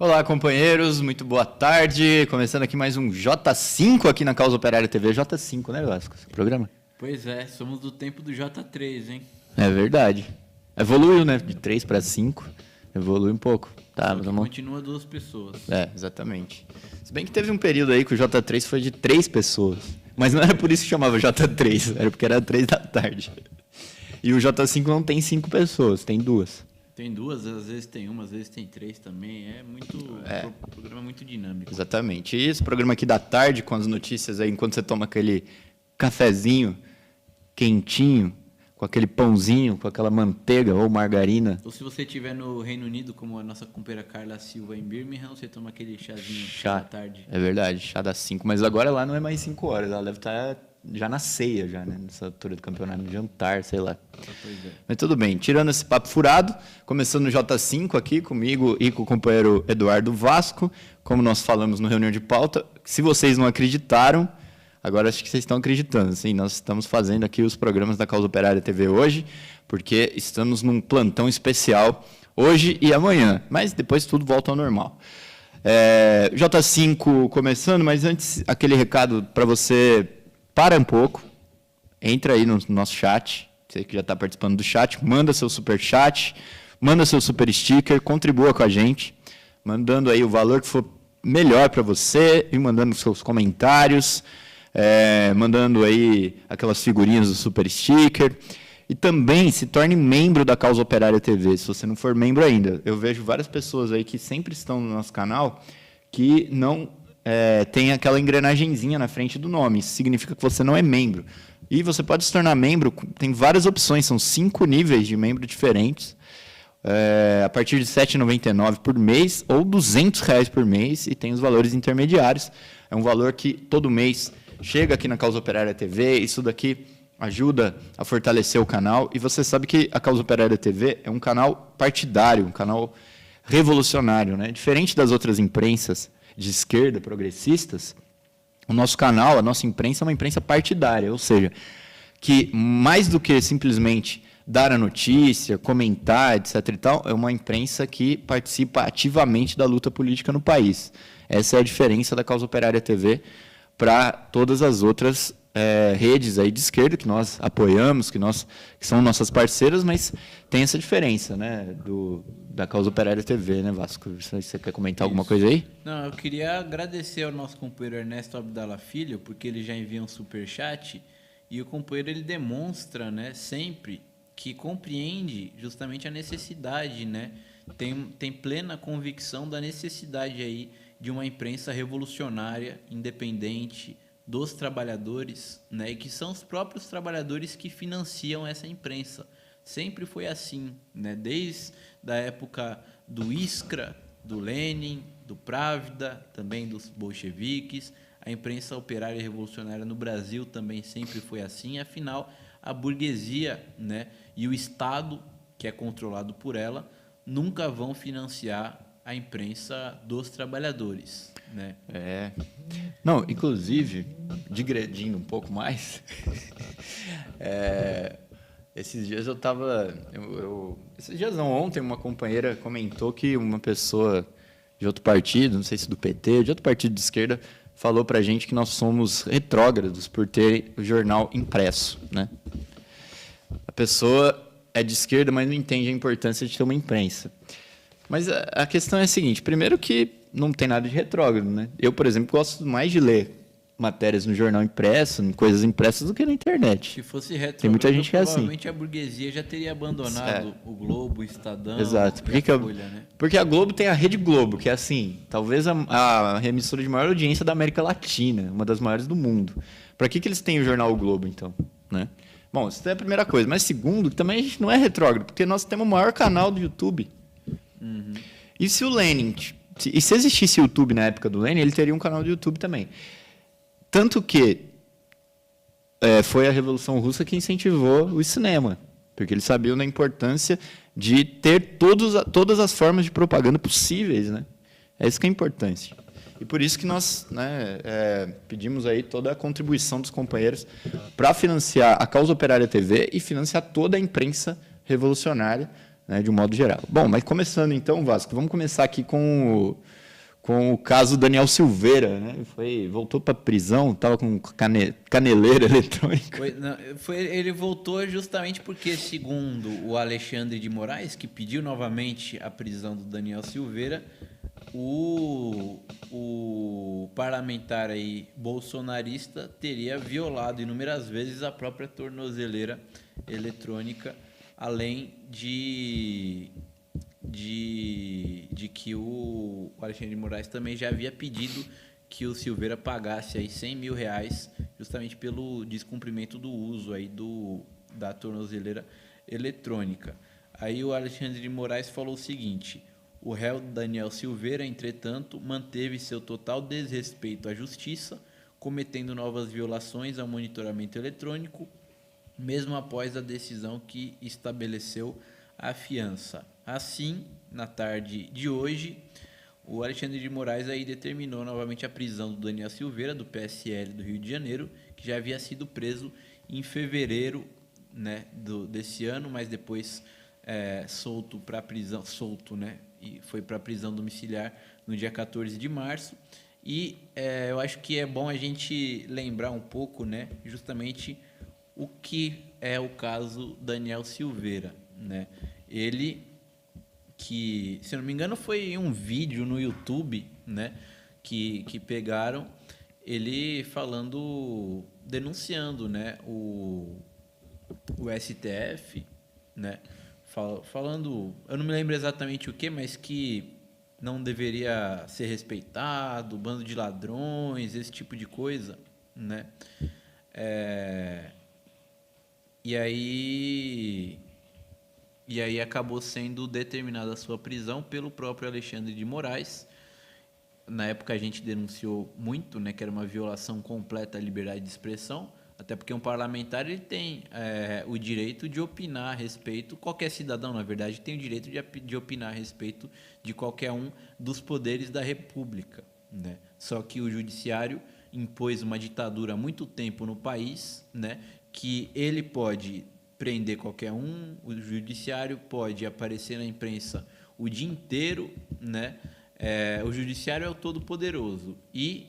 Olá, companheiros, muito boa tarde. Começando aqui mais um J5 aqui na Causa Operária TV. J5, né, Vasco? Esse programa? Pois é, somos do tempo do J3, hein? É verdade. Evoluiu, né? De 3 para 5. Evolui um pouco. Tá, mas vamos... Continua 2 pessoas. É, exatamente. Se bem que teve um período aí que o J3 foi de 3 pessoas. Mas não era por isso que chamava J3, era porque era 3 da tarde. E o J5 não tem 5 pessoas, tem 2. Tem 2, às vezes tem 1, às vezes tem 3 também. O programa é muito dinâmico. Exatamente. E esse programa aqui da tarde, com as notícias aí, enquanto você toma aquele cafezinho quentinho, com aquele pãozinho, com aquela manteiga ou margarina. Ou se você estiver no Reino Unido, como a nossa companheira Carla Silva em Birmingham, você toma aquele chazinho da tarde. É verdade, chá das 5. Mas agora lá não é mais 5 horas, ela deve estar já na ceia, já, né? Nessa altura do campeonato, no jantar, sei lá. Pois é. Mas tudo bem, tirando esse papo furado, começando no J5 aqui, comigo e com o companheiro Eduardo Vasco, como nós falamos no reunião de pauta, se vocês não acreditaram, agora acho que vocês estão acreditando. Sim, nós estamos fazendo aqui os programas da Causa Operária TV hoje, porque estamos num plantão especial hoje e amanhã, mas depois tudo volta ao normal. J5 começando, mas antes aquele recado para você, para um pouco, entra aí no nosso chat, você que já está participando do chat, manda seu super chat, manda seu super sticker, contribua com a gente, mandando aí o valor que for melhor para você e mandando seus comentários, mandando aí aquelas figurinhas do super sticker. E também se torne membro da Causa Operária TV, se você não for membro ainda. Eu vejo várias pessoas aí que sempre estão no nosso canal que não tem aquela engrenagenzinha na frente do nome. Isso significa que você não é membro. E você pode se tornar membro, tem várias opções, são 5 níveis de membro diferentes. A partir de R$ 7,99 por mês ou R$ 200 por mês, e tem os valores intermediários. É um valor que todo mês chega aqui na Causa Operária TV, isso daqui ajuda a fortalecer o canal. E você sabe que a Causa Operária TV é um canal partidário, um canal revolucionário, né? Diferente das outras imprensas de esquerda, progressistas, o nosso canal, a nossa imprensa é uma imprensa partidária, ou seja, que mais do que simplesmente dar a notícia, comentar, etc. e tal, é uma imprensa que participa ativamente da luta política no país. Essa é a diferença da Causa Operária TV para todas as outras redes aí de esquerda que nós apoiamos, que são nossas parceiras, mas tem essa diferença, né, da Causa Operária TV, né, Vasco? Você quer comentar alguma coisa aí? Não, eu queria agradecer ao nosso companheiro Ernesto Abdala Filho, porque ele já envia um superchat, e o companheiro ele demonstra, né, sempre que compreende justamente a necessidade, né, tem plena convicção da necessidade aí de uma imprensa revolucionária, independente, dos trabalhadores, né, e que são os próprios trabalhadores que financiam essa imprensa. Sempre foi assim, né, desde a época do Iskra, do Lenin, do Pravda, também dos bolcheviques. A imprensa operária e revolucionária no Brasil também sempre foi assim. Afinal, a burguesia, né, e o Estado, que é controlado por ela, nunca vão financiar a imprensa dos trabalhadores, né? Não, inclusive, digredindo um pouco mais, esses dias eu estava... esses dias não, ontem uma companheira comentou que uma pessoa de outro partido, não sei se do PT, de outro partido de esquerda, falou para a gente que nós somos retrógrados por ter o jornal impresso, né? A pessoa é de esquerda, mas não entende a importância de ter uma imprensa. Mas a questão é a seguinte, primeiro que não tem nada de retrógrado, né? Eu, por exemplo, gosto mais de ler matérias no jornal impresso, em coisas impressas, do que na internet. Se fosse retrógrado, tem muita gente que é assim. Provavelmente a burguesia já teria abandonado o Globo, o Estadão, exato. a Folha, né? Porque a Globo tem a Rede Globo, que é assim, talvez a emissora de maior audiência da América Latina, uma das maiores do mundo. Para que eles têm o jornal o Globo, então? Né? Bom, isso é a primeira coisa. Mas segundo, também a gente não é retrógrado, porque nós temos o maior canal do YouTube. Uhum. E se o Lenin... E se existisse YouTube na época do Lenin, ele teria um canal do YouTube também. Tanto que foi a Revolução Russa que incentivou o cinema, porque eles sabiam da importância de ter todas as formas de propaganda possíveis, né? É isso que é importante. E por isso que nós, né, pedimos aí toda a contribuição dos companheiros para financiar a Causa Operária TV e financiar toda a imprensa revolucionária, né, de um modo geral. Bom, mas começando então, Vasco, vamos começar aqui com o caso Daniel Silveira, né? Voltou para a prisão, estava com caneleira eletrônica. Ele voltou justamente porque, segundo o Alexandre de Moraes, que pediu novamente a prisão do Daniel Silveira, o parlamentar aí bolsonarista teria violado inúmeras vezes a própria tornozeleira eletrônica, além de que o Alexandre de Moraes também já havia pedido que o Silveira pagasse aí R$100 mil justamente pelo descumprimento do uso aí da tornozeleira eletrônica. Aí o Alexandre de Moraes falou o seguinte: o réu Daniel Silveira, entretanto, manteve seu total desrespeito à justiça, cometendo novas violações ao monitoramento eletrônico, mesmo após a decisão que estabeleceu a fiança. Assim, na tarde de hoje, o Alexandre de Moraes aí determinou novamente a prisão do Daniel Silveira, do PSL do Rio de Janeiro, que já havia sido preso em fevereiro, né, desse ano, mas depois solto para prisão, né, e foi para a prisão domiciliar no dia 14 de março. E eu acho que é bom a gente lembrar um pouco, né, justamente o que é o caso Daniel Silveira, né? Ele que, se eu não me engano, foi um vídeo no YouTube, né, que pegaram ele denunciando, né, o STF, né, falando, eu não me lembro exatamente o que, mas que não deveria ser respeitado, bando de ladrões, esse tipo de coisa, né? E aí acabou sendo determinada a sua prisão pelo próprio Alexandre de Moraes. Na época a gente denunciou muito, né, que era uma violação completa à liberdade de expressão, até porque um parlamentar ele tem o direito de opinar a respeito, qualquer cidadão, na verdade, tem o direito de opinar a respeito de qualquer um dos poderes da República, né? Só que o judiciário impôs uma ditadura há muito tempo no país, né, que ele pode prender qualquer um, o judiciário pode aparecer na imprensa o dia inteiro, né? O judiciário é o todo-poderoso e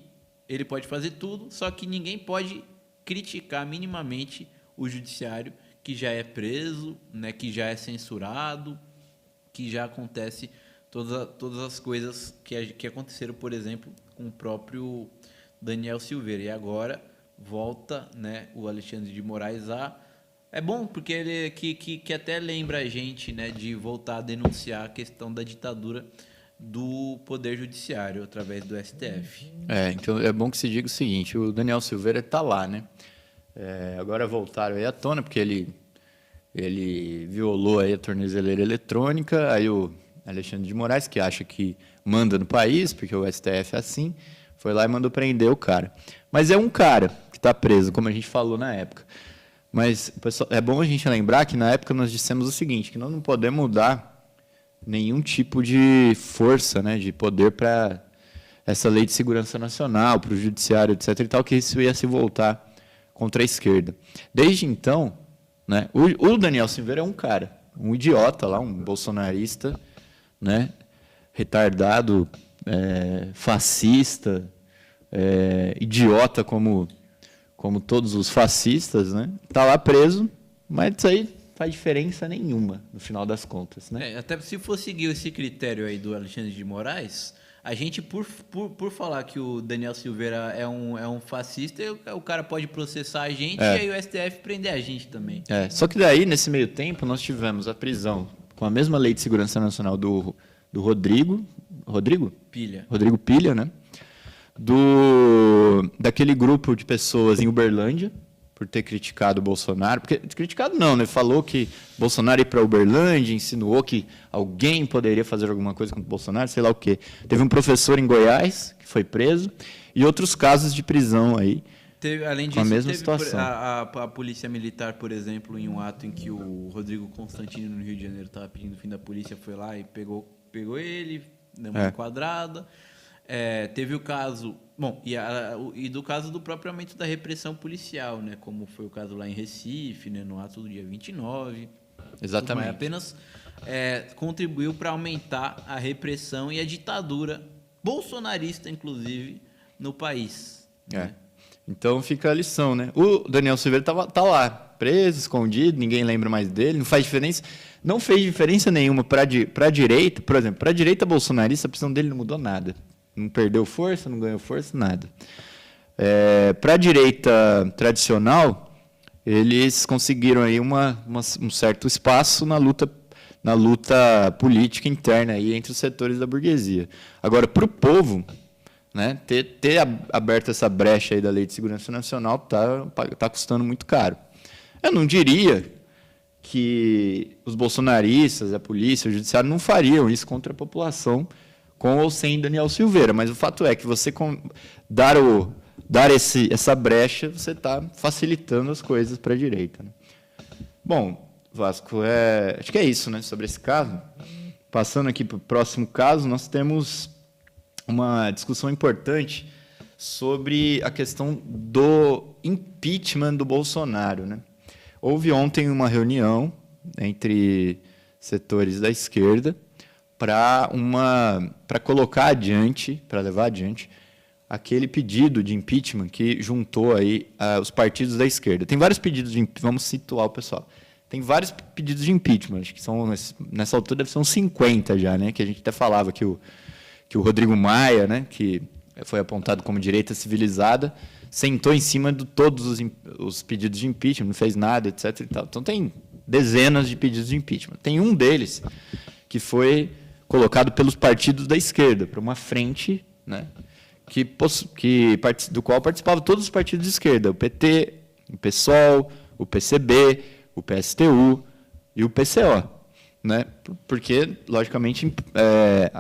ele pode fazer tudo, só que ninguém pode criticar minimamente o judiciário, que já é preso, né? Que já é censurado, que já acontece todas as coisas que aconteceram, por exemplo, com o próprio Daniel Silveira. E agora volta, né, o Alexandre de Moraes É bom, porque ele que até lembra a gente, né, de voltar a denunciar a questão da ditadura do Poder Judiciário através do STF. Então é bom que se diga o seguinte: o Daniel Silveira está lá, né? Agora voltaram aí à tona, porque ele violou aí a tornozeleira eletrônica, aí o Alexandre de Moraes, que acha que manda no país, porque o STF é assim, foi lá e mandou prender o cara. Mas é um cara que está preso, como a gente falou na época. Mas, pessoal, é bom a gente lembrar que na época nós dissemos o seguinte, que nós não podemos dar nenhum tipo de força, né, de poder para essa lei de segurança nacional, para o judiciário, etc. e tal, que isso ia se voltar contra a esquerda. Desde então, né, o Daniel Silveira é um cara, um idiota lá, um bolsonarista, né, retardado, fascista, idiota como todos os fascistas, né? Está lá preso, mas isso aí faz diferença nenhuma, no final das contas, né? Até se for seguir esse critério aí do Alexandre de Moraes, a gente, por falar que o Daniel Silveira é um fascista, o cara pode processar a gente e aí o STF prender a gente também. Só que daí, nesse meio tempo, nós tivemos a prisão com a mesma lei de segurança nacional do Rodrigo Pilha, né? Daquele grupo de pessoas em Uberlândia, por ter criticado o Bolsonaro. Criticado não, né? Falou que Bolsonaro ia para Uberlândia, insinuou que alguém poderia fazer alguma coisa contra o Bolsonaro, sei lá o quê. Teve um professor em Goiás que foi preso e outros casos de prisão aí. Além disso, com a mesma situação. A polícia militar, por exemplo, em um ato em que o Rodrigo Constantino, no Rio de Janeiro, estava pedindo o fim da polícia, foi lá e pegou ele, deu uma enquadrada. Teve o caso... Bom, e do caso do próprio aumento da repressão policial, né? Como foi o caso lá em Recife, né? No ato do dia 29. Exatamente. Mas contribuiu para aumentar a repressão e a ditadura bolsonarista, inclusive, no país. Né? Então fica a lição, né? O Daniel Silveira tá lá, preso, escondido, ninguém lembra mais dele, não faz diferença. Não fez diferença nenhuma para a direita, por exemplo, para a direita bolsonarista, a prisão dele não mudou nada. Não perdeu força, não ganhou força, nada. Para a direita tradicional, eles conseguiram aí um certo espaço na luta política interna aí entre os setores da burguesia. Agora, para o povo, né, ter aberto essa brecha aí da Lei de Segurança Nacional tá custando muito caro. Eu não diria que os bolsonaristas, a polícia, o judiciário não fariam isso contra a população com ou sem Daniel Silveira, mas o fato é que você dar essa brecha, você está facilitando as coisas para a direita. Né? Bom, Vasco, acho que é isso, né, sobre esse caso. Passando aqui para o próximo caso, nós temos uma discussão importante sobre a questão do impeachment do Bolsonaro. Né? Houve ontem uma reunião entre setores da esquerda para colocar adiante, para levar adiante, aquele pedido de impeachment que juntou aí os partidos da esquerda. Tem vários pedidos de impeachment, vamos situar o pessoal. Tem vários pedidos de impeachment, acho que nessa altura deve ser uns 50 já, né? Que a gente até falava que o Rodrigo Maia, né, que foi apontado como direita civilizada, sentou em cima de todos os pedidos de impeachment, não fez nada, etc. E tal. Então, tem dezenas de pedidos de impeachment. Tem um deles que foi colocado pelos partidos da esquerda, para uma frente, né, do qual participavam todos os partidos de esquerda, o PT, o PSOL, o PCB, o PSTU e o PCO. Né? Porque, logicamente,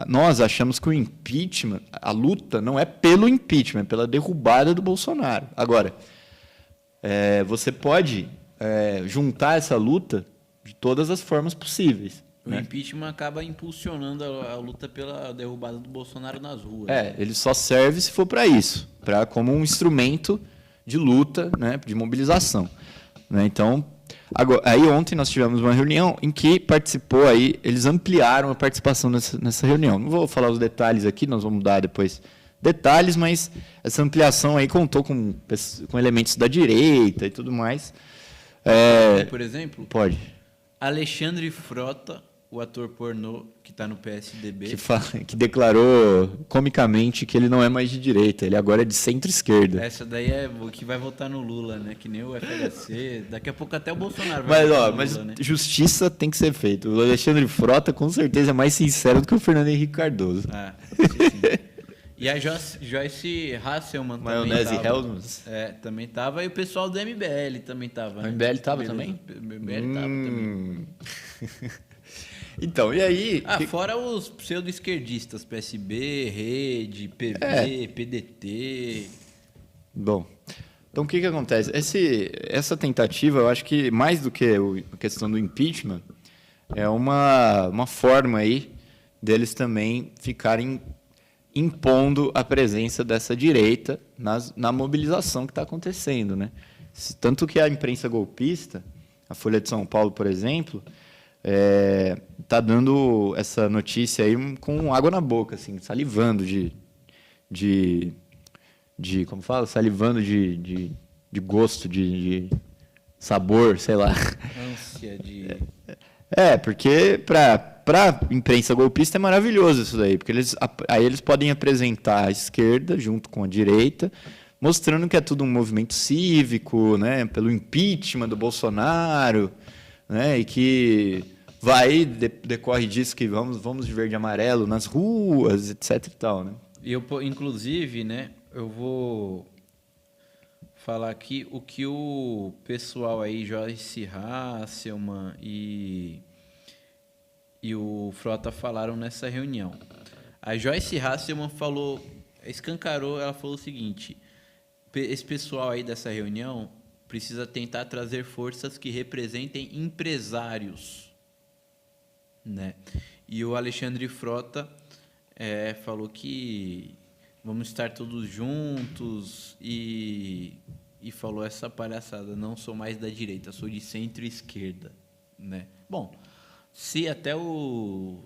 nós achamos que o impeachment, a luta não é pelo impeachment, é pela derrubada do Bolsonaro. Agora, você pode juntar essa luta de todas as formas possíveis. O impeachment acaba impulsionando a luta pela derrubada do Bolsonaro nas ruas. Ele só serve se for para isso, como um instrumento de luta, né, de mobilização. Né? Então, aí ontem nós tivemos uma reunião em que participou aí, eles ampliaram a participação nessa reunião. Não vou falar os detalhes aqui, nós vamos dar depois detalhes, mas essa ampliação aí contou com elementos da direita e tudo mais. Por exemplo? Pode. Alexandre Frota, o ator pornô que está no PSDB. Que declarou comicamente que ele não é mais de direita, ele agora é de centro-esquerda. Essa daí é o que vai votar no Lula, né? Que nem o FHC. Daqui a pouco até o Bolsonaro vai votar no Lula, né? Justiça tem que ser feita. O Alexandre Frota, com certeza, é mais sincero do que o Fernando Henrique Cardoso. Sim. E a Joyce Hasselman Maionese também Helmans. também estava. E o pessoal do MBL também estava. O MBL estava também? O MBL estava também. Então, e aí... Fora os pseudo-esquerdistas, PSB, Rede, PV, PDT... Bom, então o que acontece? Essa tentativa, eu acho que mais do que a questão do impeachment, é uma forma aí deles também ficarem impondo a presença dessa direita na mobilização que está acontecendo. Né? Tanto que a imprensa golpista, a Folha de São Paulo, por exemplo... tá dando essa notícia aí com água na boca, assim, salivando como fala? Salivando de gosto, de sabor, sei lá. Ânsia de... Porque para a imprensa golpista é maravilhoso isso daí, porque aí eles podem apresentar a esquerda junto com a direita, mostrando que é tudo um movimento cívico, né, pelo impeachment do Bolsonaro, né, e que decorre disso que vamos de verde e amarelo nas ruas, etc. e tal, né? Inclusive, né, eu vou falar aqui o que o pessoal aí, Joyce Hasselman e o Frota falaram nessa reunião. A Joyce Hasselman escancarou, ela falou o seguinte: esse pessoal aí dessa reunião precisa tentar trazer forças que representem empresários. Né? E o Alexandre Frota falou que vamos estar todos juntos e falou essa palhaçada: não sou mais da direita, sou de centro-esquerda. Né? Bom, Se até o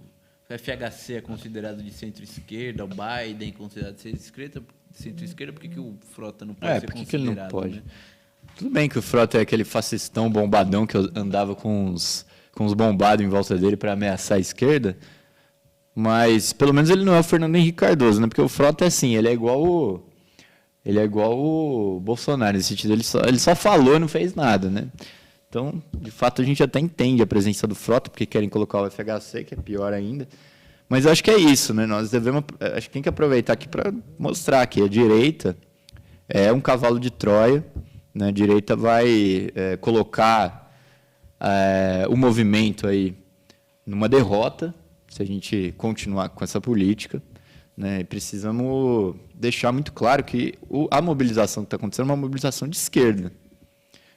FHC é considerado de centro-esquerda, o Biden é considerado de centro-esquerda, por que o Frota não pode ser por que considerado? ele não pode? Né? Tudo bem que o Frota é aquele fascistão bombadão que andava com os bombados em volta dele para ameaçar a esquerda, mas pelo menos ele não é o Fernando Henrique Cardoso, né? Porque o Frota é assim, ele é igual o Bolsonaro, nesse sentido, ele só falou e não fez nada, né? Então, de fato, a gente até entende a presença do Frota, porque querem colocar o FHC, que é pior ainda. Mas eu acho que é isso, né? Nós acho que tem que aproveitar aqui para mostrar que a direita é um cavalo de Troia, né? A direita vai colocar o movimento aí numa derrota, se a gente continuar com essa política, né? E precisamos deixar muito claro que a mobilização que está acontecendo é uma mobilização de esquerda,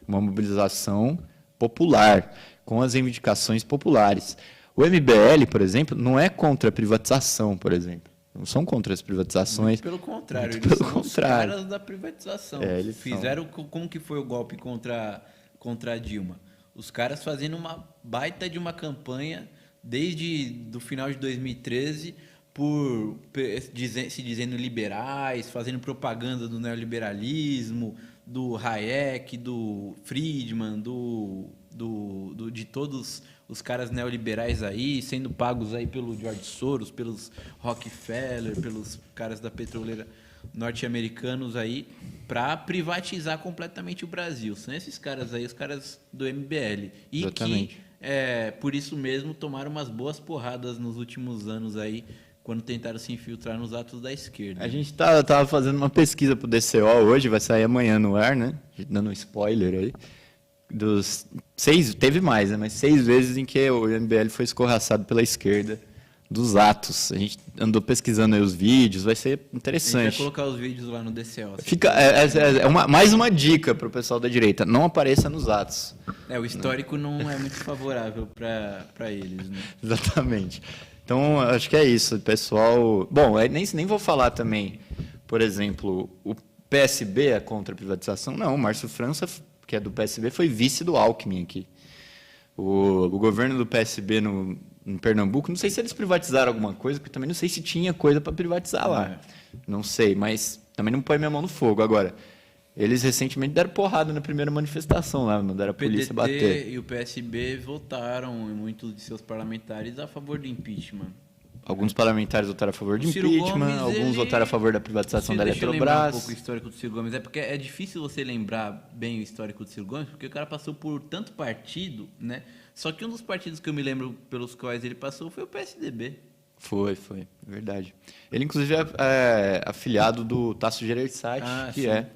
uma mobilização popular, com as reivindicações populares. O MBL, por exemplo, não é contra a privatização, por exemplo. Não são contra as privatizações. Muito pelo contrário, Muito eles pelo são contrário. os caras da privatização. Eles Fizeram como que foi o golpe contra a Dilma. Os caras fazendo uma baita de uma campanha desde do final de 2013 se dizendo liberais, fazendo propaganda do neoliberalismo, do Hayek, do Friedman, de todos os caras neoliberais aí, sendo pagos aí pelo George Soros, pelos Rockefeller, pelos caras da petroleira norte-americanos aí, para privatizar completamente o Brasil. São esses caras aí, os caras do MBL. E Exatamente. que, por isso mesmo, tomaram umas boas porradas nos últimos anos aí, quando tentaram se infiltrar nos atos da esquerda. A gente tava fazendo uma pesquisa para o DCO hoje, vai sair amanhã no ar, né? Dando um spoiler aí. Teve mais, né? Mas 6 vezes em que o MBL foi escorraçado pela esquerda dos atos. A gente andou pesquisando aí os vídeos, vai ser interessante. A gente vai colocar os vídeos lá no DCO. Mais uma dica para o pessoal da direita: não apareça nos atos. O histórico não é muito favorável para eles, né? Exatamente. Então, acho que é isso, pessoal. Bom, nem vou falar também, por exemplo, o PSB é contra a privatização. Não, o Márcio França, que é do PSB, foi vice do Alckmin aqui. O governo do PSB em Pernambuco, não sei se eles privatizaram alguma coisa, porque também não sei se tinha coisa para privatizar lá. Não sei, mas também não põe minha mão no fogo. Agora, eles recentemente deram porrada na primeira manifestação lá, mandaram a polícia bater. O PDT e o PSB votaram, muitos de seus parlamentares, a favor do impeachment. Alguns parlamentares votaram a favor de Ciro impeachment, Gomes, alguns votaram a favor da privatização da Deixa eu lembrar um Eletrobras. pouco o histórico do Ciro Gomes. É porque é difícil você lembrar bem o histórico do Ciro Gomes, porque o cara passou por tanto partido, né? Só que um dos partidos que eu me lembro pelos quais ele passou foi o PSDB. Foi, verdade. Ele, inclusive, é afiliado do Tasso Gereissati, que sim. é,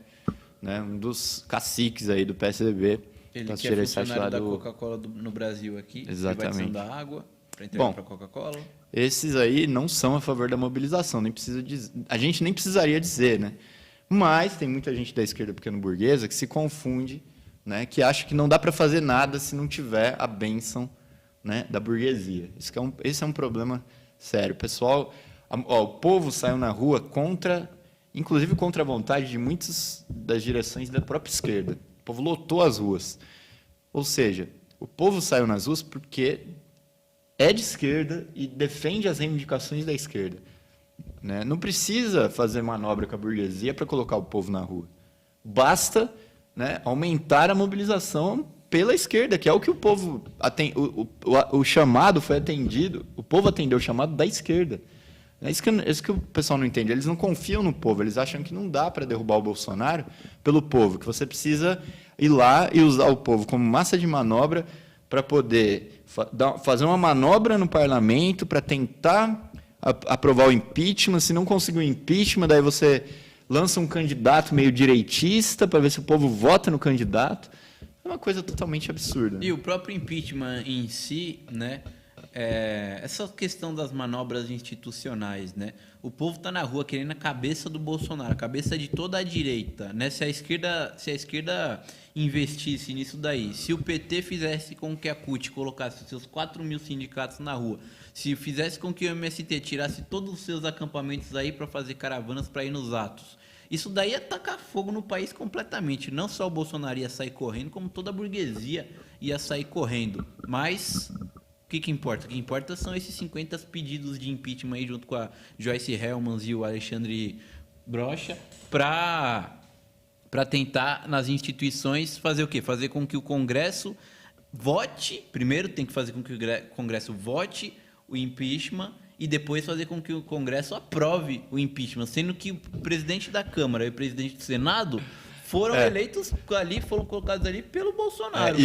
né, um dos caciques aí do PSDB. Ele Tasso que é Gereissati funcionário lá da Coca-Cola no Brasil aqui, Exatamente. privatização da água, para entregar para a Coca-Cola. Esses aí não são a favor da mobilização, a gente nem precisaria dizer, né? Mas tem muita gente da esquerda pequeno-burguesa que se confunde, né, que acha que não dá para fazer nada se não tiver a bênção, né, da burguesia. Esse é um problema sério. Pessoal, o povo saiu na rua inclusive contra a vontade de muitas das direções da própria esquerda. O povo lotou as ruas. Ou seja, o povo saiu nas ruas porque é de esquerda e defende as reivindicações da esquerda, né? Não precisa fazer manobra com a burguesia para colocar o povo na rua. Basta, né, aumentar a mobilização pela esquerda, que é o que o povo o chamado foi atendido, o povo atendeu o chamado da esquerda. É isso que o pessoal não entende. Eles não confiam no povo, eles acham que não dá para derrubar o Bolsonaro pelo povo, que você precisa ir lá e usar o povo como massa de manobra para poder fazer uma manobra no parlamento para tentar aprovar o impeachment. Se não conseguir o impeachment, daí você lança um candidato meio direitista para ver se o povo vota no candidato. É uma coisa totalmente absurda. E o próprio impeachment em si, né? Essa questão das manobras institucionais, né? O povo está na rua querendo a cabeça do Bolsonaro, a cabeça de toda a direita, né? Se a esquerda investisse nisso daí, se o PT fizesse com que a CUT colocasse seus 4 mil sindicatos na rua, se fizesse com que o MST tirasse todos os seus acampamentos aí para fazer caravanas para ir nos atos, isso daí ia tacar fogo no país completamente. Não só o Bolsonaro ia sair correndo, como toda a burguesia ia sair correndo. Mas que importa? O que importa são esses 50 pedidos de impeachment aí junto com a Joyce Helmans e o Alexandre Brocha para tentar, nas instituições, fazer o quê? Fazer com que o Congresso vote, primeiro tem que fazer com que o Congresso vote o impeachment e depois fazer com que o Congresso aprove o impeachment, sendo que o presidente da Câmara e o presidente do Senado foram eleitos ali, foram colocados ali pelo Bolsonaro.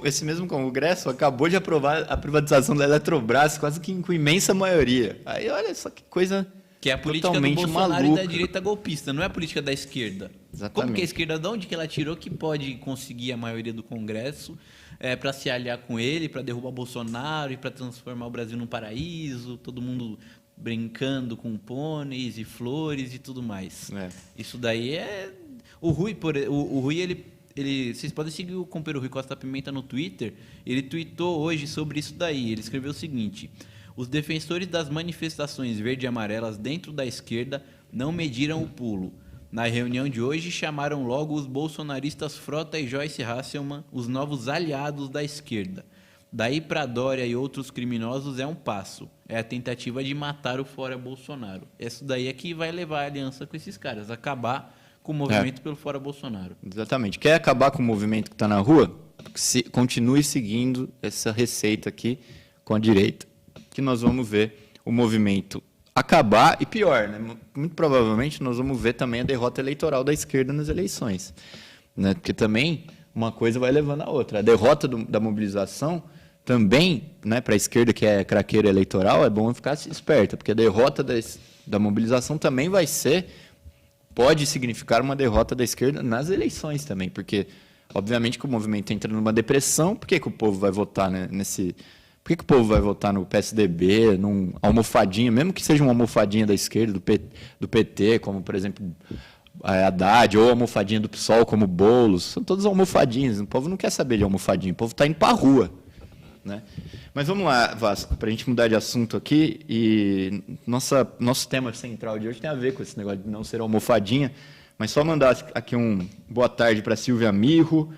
Esse mesmo Congresso acabou de aprovar a privatização da Eletrobras quase que com imensa maioria. Aí olha só que coisa que é a política do Bolsonaro maluca. E da direita golpista, não é a política da esquerda. Exatamente. Como que a esquerda, de onde que ela tirou que pode conseguir a maioria do Congresso para se aliar com ele, para derrubar Bolsonaro e para transformar o Brasil num paraíso, todo mundo brincando com pôneis e flores e tudo mais. Isso daí é... O Rui, ele, vocês podem seguir o companheiro Rui Costa Pimenta no Twitter, ele tweetou hoje sobre isso daí, ele escreveu o seguinte: os defensores das manifestações verde e amarelas dentro da esquerda não mediram o pulo. Na reunião de hoje, chamaram logo os bolsonaristas Frota e Joyce Hasselmann, os novos aliados da esquerda. Daí para Dória e outros criminosos é um passo. É a tentativa de matar o fora Bolsonaro. Isso daí é que vai levar a aliança com esses caras, acabar com o movimento pelo fora Bolsonaro. Exatamente. Quer acabar com o movimento que está na rua? Continue seguindo essa receita aqui com a direita, que nós vamos ver o movimento acabar e pior, né? Muito provavelmente nós vamos ver também a derrota eleitoral da esquerda nas eleições, né? Porque também uma coisa vai levando a outra. A derrota da mobilização também, né, para a esquerda que é craqueira eleitoral, é bom ficar esperta, porque a derrota da mobilização também pode significar uma derrota da esquerda nas eleições também, porque obviamente que o movimento entra numa depressão. Por que o povo vai votar, né, Por que o povo vai votar no PSDB, num almofadinha, mesmo que seja uma almofadinha da esquerda, do PT, como, por exemplo, a Haddad, ou a almofadinha do PSOL, como Boulos? São todas almofadinhas. O povo não quer saber de almofadinha, o povo está indo para a rua, né? Mas vamos lá, Vasco, para a gente mudar de assunto aqui. E nosso tema central de hoje tem a ver com esse negócio de não ser almofadinha. Mas só mandar aqui boa tarde para Silvia Mirro,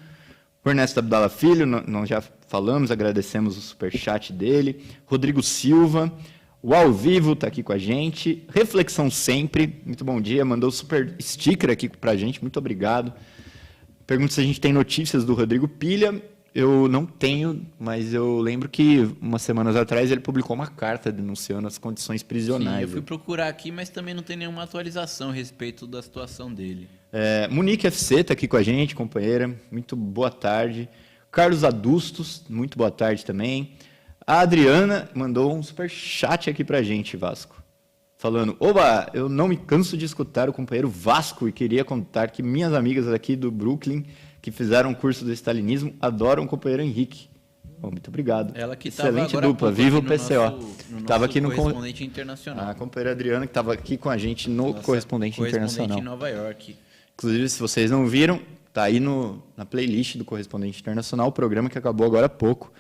o Ernesto Abdala Filho, nós já falamos, agradecemos o superchat dele. Rodrigo Silva, o Ao Vivo está aqui com a gente. Reflexão Sempre, muito bom dia, mandou super sticker aqui para a gente, muito obrigado. Pergunta se a gente tem notícias do Rodrigo Pilha. Eu não tenho, mas eu lembro que umas semanas atrás ele publicou uma carta denunciando as condições prisionais. Sim, eu fui procurar aqui, mas também não tem nenhuma atualização a respeito da situação dele. Munique FC está aqui com a gente, companheira. Muito boa tarde. Carlos Adustos, muito boa tarde também. A Adriana mandou um super chat aqui para a gente, Vasco. Falando: oba, eu não me canso de escutar o companheiro Vasco e queria contar que minhas amigas aqui do Brooklyn, que fizeram o curso do stalinismo, adoram o companheiro Henrique. Bom, muito obrigado. Ela que excelente dupla, viva o PCO. Estava aqui no Correspondente Internacional. A companheira Adriana, que estava aqui com a gente no Correspondente Internacional. Em Nova York. Inclusive, se vocês não viram, está aí na playlist do Correspondente Internacional, o programa que acabou agora há pouco.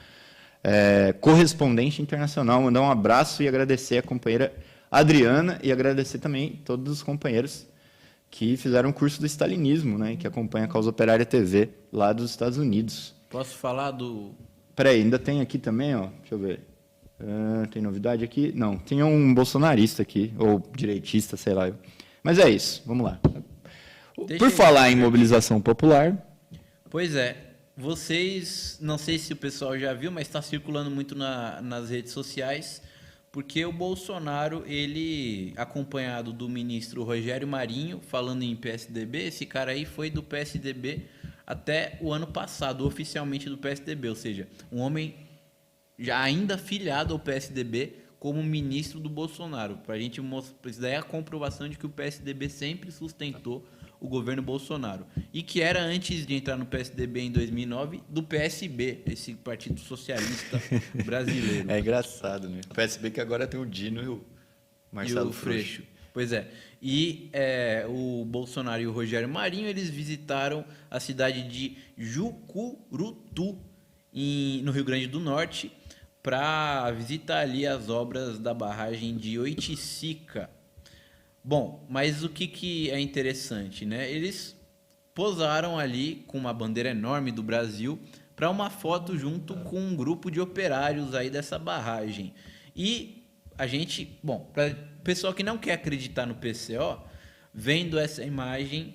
Correspondente Internacional, mandar um abraço e agradecer a companheira Adriana e agradecer também todos os companheiros que fizeram o curso do stalinismo, né, que acompanha a Causa Operária TV lá dos Estados Unidos. Posso falar do... Peraí, ainda tem aqui também, ó, deixa eu ver. Tem novidade aqui? Não, tem um bolsonarista aqui, ou direitista, sei lá. Mas é isso, vamos lá. Por falar em mobilização popular... Pois é, vocês, não sei se o pessoal já viu, mas está circulando muito nas redes sociais, porque o Bolsonaro, ele, acompanhado do ministro Rogério Marinho, falando em PSDB, esse cara aí foi do PSDB até o ano passado, oficialmente do PSDB, ou seja, um homem já ainda filiado ao PSDB como ministro do Bolsonaro. Para a gente mostrar, isso daí é a comprovação de que o PSDB sempre sustentou o governo Bolsonaro. E que era, antes de entrar no PSDB em 2009, do PSB, esse Partido Socialista Brasileiro. É engraçado, né? O PSB que agora tem o Dino e o Marcelo Freixo. Pois é. E o Bolsonaro e o Rogério Marinho, eles visitaram a cidade de Jucurutu, no Rio Grande do Norte, para visitar ali as obras da barragem de Oiticica. Bom, mas o que é interessante, né? Eles posaram ali com uma bandeira enorme do Brasil para uma foto junto com um grupo de operários aí dessa barragem. E a gente, bom, para o pessoal que não quer acreditar no PCO, vendo essa imagem,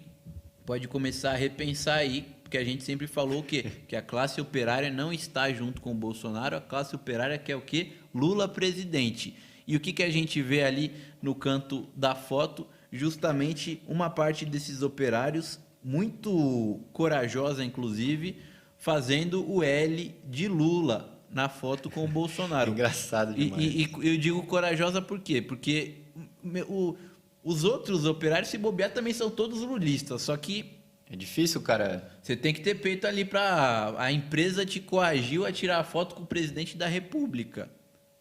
pode começar a repensar aí, porque a gente sempre falou que a classe operária não está junto com o Bolsonaro, a classe operária quer o quê? Lula presidente. E o que a gente vê ali no canto da foto? Justamente uma parte desses operários, muito corajosa inclusive, fazendo o L de Lula na foto com o Bolsonaro. Engraçado demais. E eu digo corajosa por quê? Porque os outros operários, se bobear, também são todos lulistas, só que é difícil, cara. você tem que ter peito ali para a empresa te coagiu a tirar a foto com o presidente da República,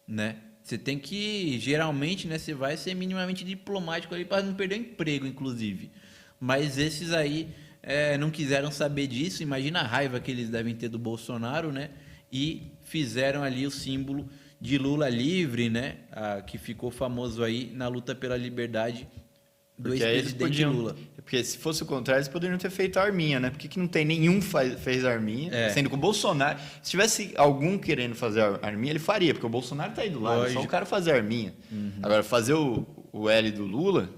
né? Você tem que, geralmente, né, você vai ser minimamente diplomático ali para não perder o emprego, inclusive. Mas esses aí não quiseram saber disso. Imagina a raiva que eles devem ter do Bolsonaro, né? E fizeram ali o símbolo de Lula livre, né? Que ficou famoso aí na luta pela liberdade do ex-presidente Lula. Porque se fosse o contrário, eles poderiam ter feito a arminha, né? Por que não tem nenhum fez a arminha? Sendo que o Bolsonaro... Se tivesse algum querendo fazer a arminha, ele faria, porque o Bolsonaro tá aí do lado. Lógico. É só o cara fazer a arminha. Agora, fazer o L do Lula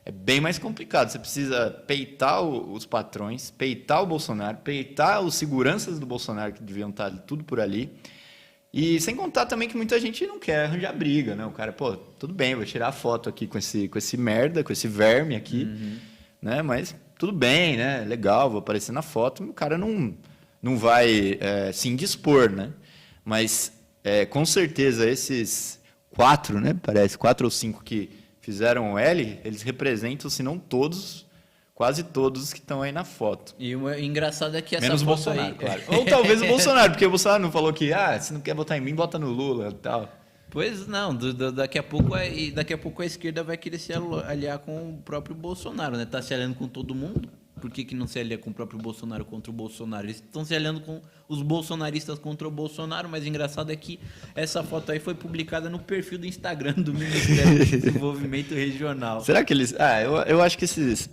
é bem mais complicado. Você precisa peitar os patrões, peitar o Bolsonaro, peitar os seguranças do Bolsonaro, que deviam estar tudo por ali. E sem contar também que muita gente não quer arranjar briga, né? O cara, pô, tudo bem, vou tirar a foto aqui com esse merda, com esse verme aqui, né? Mas tudo bem, né? Legal, vou aparecer na foto. O cara não vai se indispor, né? Mas, com certeza, esses 4, né? Parece 4 ou 5 que fizeram o L, eles representam, se não todos... Quase todos que estão aí na foto. E o engraçado é que essa menos foto Bolsonaro, aí... claro. Ou talvez o Bolsonaro, porque o Bolsonaro não falou que se não quer votar em mim, vota no Lula e tal. Pois não, daqui a pouco a esquerda vai querer se aliar com o próprio Bolsonaro, né? Tá se aliando com todo mundo. Por que não se alia com o próprio Bolsonaro contra o Bolsonaro? Eles estão se aliando com os bolsonaristas contra o Bolsonaro, mas o engraçado é que essa foto aí foi publicada no perfil do Instagram do Ministério do Desenvolvimento Regional. Será que eles... eu acho que esses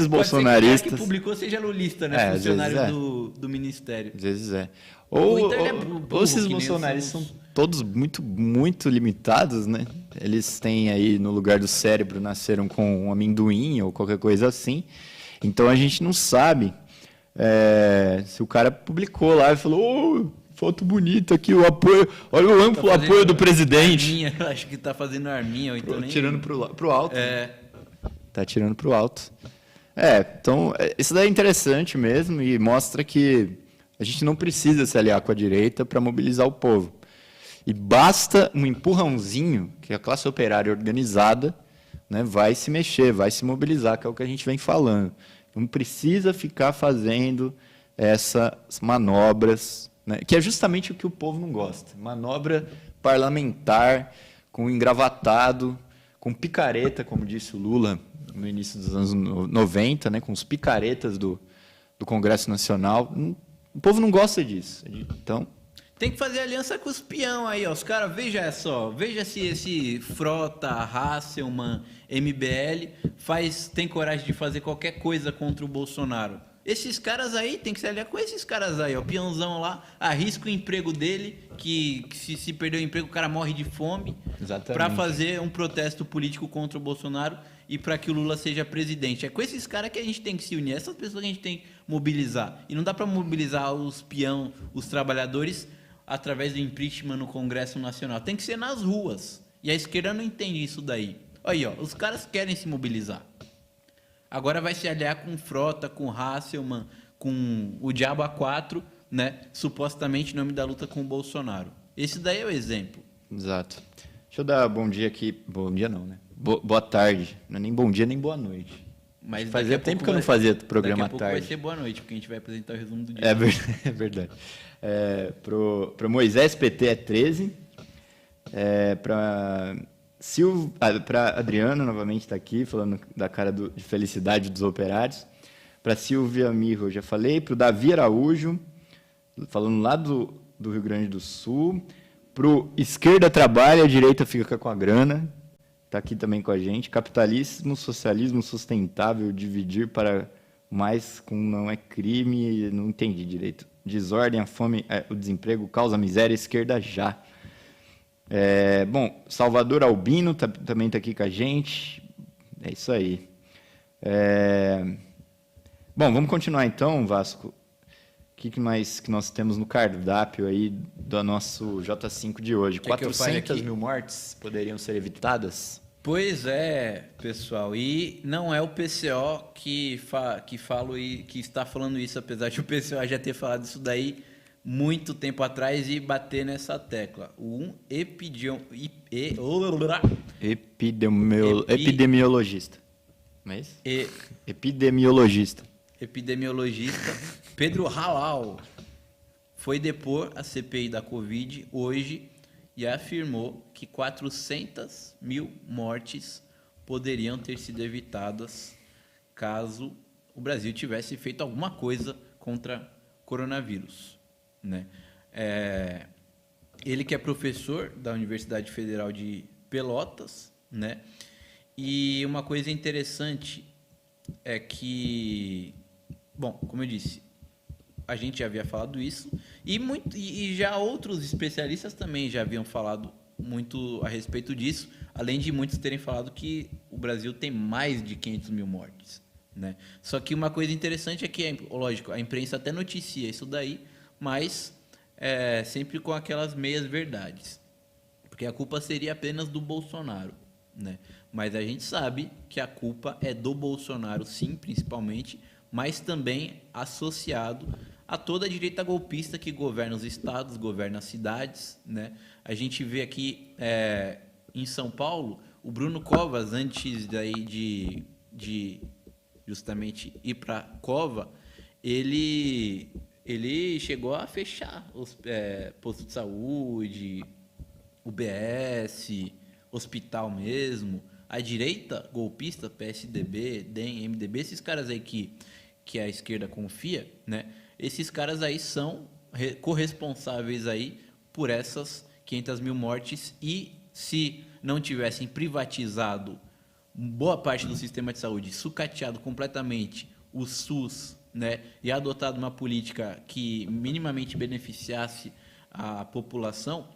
bolsonaristas... Pode ser que o cara que publicou seja lulista, né? Funcionário do Ministério. Às vezes é. Ou esses bolsonaristas são todos muito, muito limitados, né? Eles têm aí, no lugar do cérebro, nasceram com um amendoim ou qualquer coisa assim. Então, a gente não sabe se o cara publicou lá e falou, foto bonita aqui, o apoio, olha o amplo apoio do presidente. Arminha, eu acho que tá fazendo arminha. Ou então tirando pro alto. Tá tirando pro alto. Então, isso daí é interessante mesmo e mostra que a gente não precisa se aliar com a direita para mobilizar o povo. E basta um empurrãozinho que a classe operária organizada, né, vai se mexer, vai se mobilizar, que é o que a gente vem falando. Não precisa ficar fazendo essas manobras, né, que é justamente o que o povo não gosta. Manobra parlamentar, com engravatado, com picareta, como disse o Lula no início dos anos 90, né, com os picaretas do Congresso Nacional. O povo não gosta disso. Então... Tem que fazer aliança com os peão aí, ó. Os caras, veja se esse Frota, Hasselmann, MBL tem coragem de fazer qualquer coisa contra o Bolsonaro. Esses caras aí, tem que se aliar com esses caras aí, ó. O peãozão lá, arrisca o emprego dele, que se perder o emprego, o cara morre de fome. Exatamente. Para fazer um protesto político contra o Bolsonaro e para que o Lula seja presidente. É com esses caras que a gente tem que se unir, essas pessoas que a gente tem que mobilizar. E não dá para mobilizar os peão, os trabalhadores, através do impeachment no Congresso Nacional. Tem que ser nas ruas. E a esquerda não entende isso daí. Aí, ó, os caras querem se mobilizar. Agora vai se aliar com Frota, com Hasselmann, com o Diabo A4, né? Supostamente em nome da luta com o Bolsonaro. Esse daí é o exemplo. Exato. Deixa eu dar bom dia aqui. Bom dia não, né? Boa tarde. Não é nem bom dia, nem boa noite. Mas fazia tempo que eu não fazia programa à tarde. Daqui a pouco vai ser boa noite, porque a gente vai apresentar o resumo do dia. É verdade. Para Moisés PT é 13. Para Adriano, novamente está aqui, falando da cara de felicidade dos operários. Para Silvia Mirro, eu já falei. Para o Davi Araújo, falando lá do Rio Grande do Sul. Para o Esquerda Trabalha, a Direita Fica com a Grana. Está aqui também com a gente. Capitalismo, socialismo sustentável, dividir para mas com não é crime, não entendi direito. Desordem, a fome, o desemprego causa miséria, esquerda já. Bom, Salvador Albino também está aqui com a gente. É isso aí. Bom, vamos continuar então, Vasco. O que mais que nós temos no cardápio aí do nosso J5 de hoje? 400 mil mortes poderiam ser evitadas? Pois é, pessoal. E não é o PCO que está falando isso, apesar de o PCO já ter falado isso daí muito tempo atrás e bater nessa tecla. Epidemiologista. Não é isso? Epidemiologista. Pedro Halal foi depor a CPI da Covid hoje e afirmou que 400 mil mortes poderiam ter sido evitadas caso o Brasil tivesse feito alguma coisa contra coronavírus, né? Ele que é professor da Universidade Federal de Pelotas, né? E uma coisa interessante é que, bom, como eu disse, a gente já havia falado isso e já outros especialistas também já haviam falado muito a respeito disso, além de muitos terem falado que o Brasil tem mais de 500 mil mortes, né? Só que uma coisa interessante é que, lógico, a imprensa até noticia isso daí, mas sempre com aquelas meias verdades, porque a culpa seria apenas do Bolsonaro, né? Mas a gente sabe que a culpa é do Bolsonaro, sim, principalmente, mas também associado a toda a direita golpista que governa os estados, governa as cidades, né? A gente vê aqui em São Paulo, o Bruno Covas, antes daí de justamente ir para a cova, ele chegou a fechar os postos de saúde, UBS, hospital mesmo. A direita golpista, PSDB, DEM, MDB, esses caras aí que a esquerda confia, né? Esses caras aí são corresponsáveis aí por essas 500 mil mortes, e se não tivessem privatizado boa parte do sistema de saúde, sucateado completamente o SUS, né, e adotado uma política que minimamente beneficiasse a população,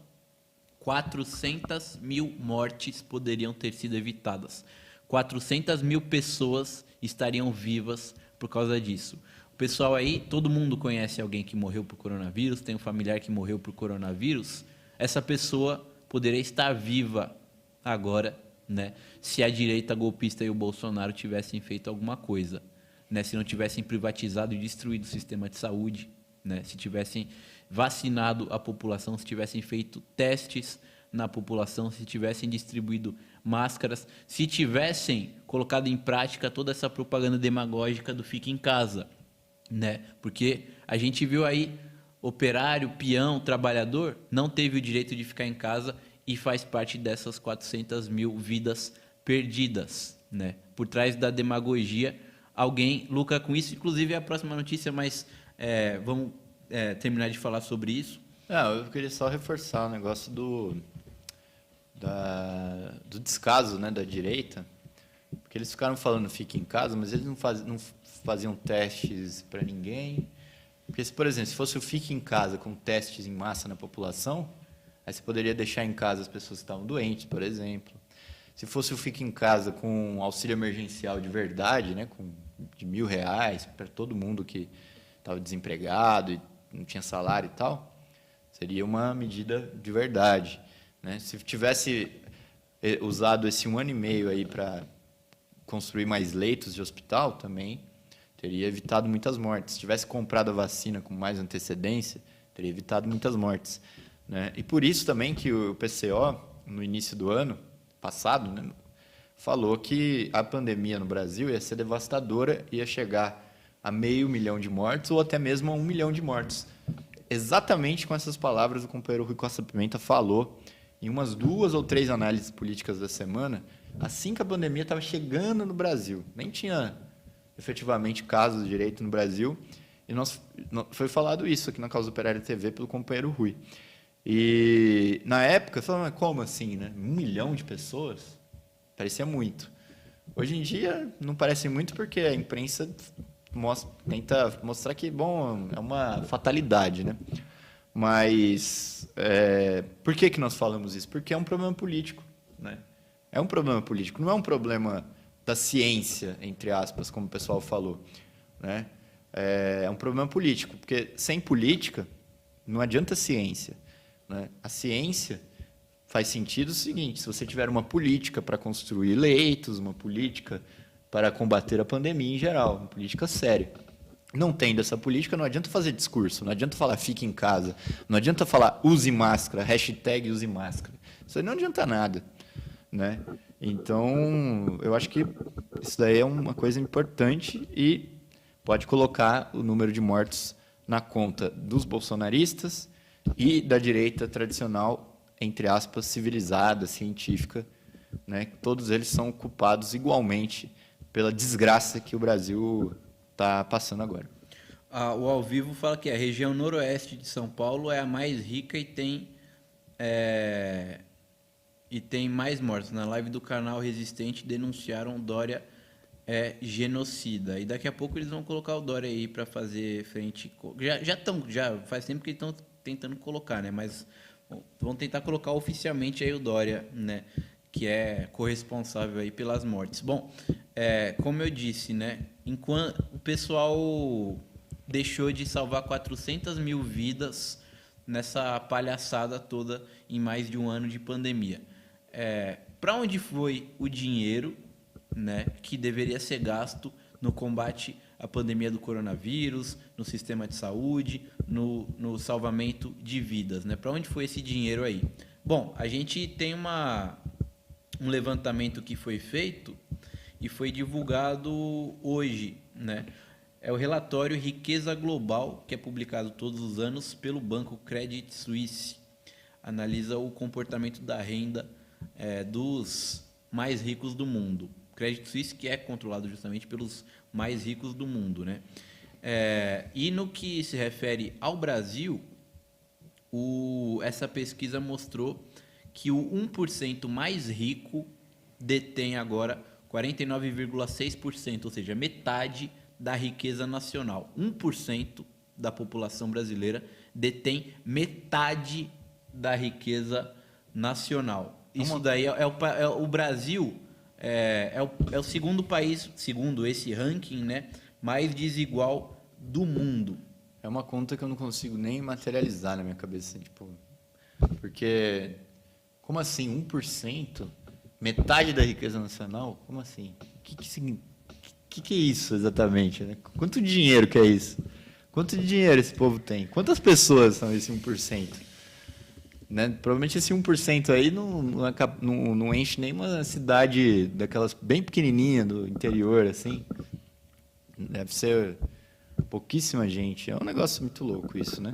400 mil mortes poderiam ter sido evitadas. 400 mil pessoas estariam vivas por causa disso. O pessoal aí, todo mundo conhece alguém que morreu por coronavírus, tem um familiar que morreu por coronavírus. Essa pessoa poderia estar viva agora, né, se a direita golpista e o Bolsonaro tivessem feito alguma coisa, né, se não tivessem privatizado e destruído o sistema de saúde, né, se tivessem vacinado a população, se tivessem feito testes na população, se tivessem distribuído máscaras, se tivessem colocado em prática toda essa propaganda demagógica do fique em casa, né? Porque a gente viu aí operário, peão, trabalhador não teve o direito de ficar em casa e faz parte dessas 400 mil vidas perdidas, né? Por trás da demagogia, alguém lucra com isso. Inclusive é a próxima notícia, mas vamos terminar de falar sobre isso. Eu queria só reforçar o negócio do descaso, né, da direita, porque eles ficaram falando fique em casa, mas eles não faziam testes para ninguém. Porque, por exemplo, se fosse o fique em casa com testes em massa na população, aí você poderia deixar em casa as pessoas que estavam doentes, por exemplo. Se fosse o fique em casa com auxílio emergencial de verdade, né, de R$1.000 para todo mundo que estava desempregado e não tinha salário e tal, seria uma medida de verdade, né? Se tivesse usado esse 1 ano e meio aí para construir mais leitos de hospital, também teria evitado muitas mortes. Se tivesse comprado a vacina com mais antecedência, teria evitado muitas mortes, né? E por isso também que o PCO, no início do ano passado, né, falou que a pandemia no Brasil ia ser devastadora, ia chegar a 500 mil de mortes ou até mesmo a 1 milhão de mortes. Exatamente com essas palavras o companheiro Rui Costa Pimenta falou em umas 2 ou 3 análises políticas da semana, assim que a pandemia estava chegando no Brasil. Nem tinha efetivamente casos de direito no Brasil, e foi falado isso aqui na Causa Operária TV pelo companheiro Rui. E na época, falando, como assim, né? 1 milhão de pessoas? Parecia muito. Hoje em dia não parece muito porque a imprensa tenta mostrar que, bom, é uma fatalidade, né? Mas por que nós falamos isso? Porque é um problema político, né? É um problema político, não é um problema da ciência, entre aspas, como o pessoal falou, né? É um problema político, porque sem política não adianta ciência, né? A ciência faz sentido o seguinte: se você tiver uma política para construir leitos, uma política para combater a pandemia em geral, uma política séria. Não tendo essa política, não adianta fazer discurso, não adianta falar fique em casa, não adianta falar use máscara, hashtag use máscara. Isso aí não adianta nada, né? Então, eu acho que isso daí é uma coisa importante e pode colocar o número de mortos na conta dos bolsonaristas e da direita tradicional, entre aspas, civilizada, científica, né? Todos eles são culpados igualmente pela desgraça que o Brasil está passando agora. O Ao Vivo fala que a região noroeste de São Paulo é a mais rica e tem mais mortos. Na live do canal Resistente denunciaram Dória genocida. E daqui a pouco eles vão colocar o Dória aí para fazer frente. Já faz tempo que eles estão tentando colocar, né? Mas vão tentar colocar oficialmente aí o Dória, né? Que é corresponsável aí pelas mortes. Bom, como eu disse, né? Enquanto o pessoal deixou de salvar 400 mil vidas nessa palhaçada toda em mais de um ano de pandemia. Para onde foi o dinheiro, né, que deveria ser gasto no combate à pandemia do coronavírus, no sistema de saúde, no salvamento de vidas, né? Para onde foi esse dinheiro aí? Bom, a gente tem um levantamento que foi feito e foi divulgado hoje, né? É o relatório Riqueza Global, que é publicado todos os anos pelo banco Credit Suisse. Analisa o comportamento da renda dos mais ricos do mundo. Credit Suisse, que é controlado justamente pelos mais ricos do mundo, né? E no que se refere ao Brasil, essa pesquisa mostrou que o 1% mais rico detém agora 49,6%, ou seja, metade da riqueza nacional. 1% da população brasileira detém metade da riqueza nacional. Isso daí o Brasil é o segundo país, segundo esse ranking, né, mais desigual do mundo. É uma conta que eu não consigo nem materializar na minha cabeça, tipo, porque como assim 1%? Metade da riqueza nacional? Como assim? O que é isso exatamente, né? Quanto dinheiro que é isso? Quanto dinheiro esse povo tem? Quantas pessoas são esse 1%? Né? Provavelmente esse 1% aí não enche nenhuma cidade daquelas bem pequenininha do interior, assim. Deve ser pouquíssima gente. É um negócio muito louco isso, né?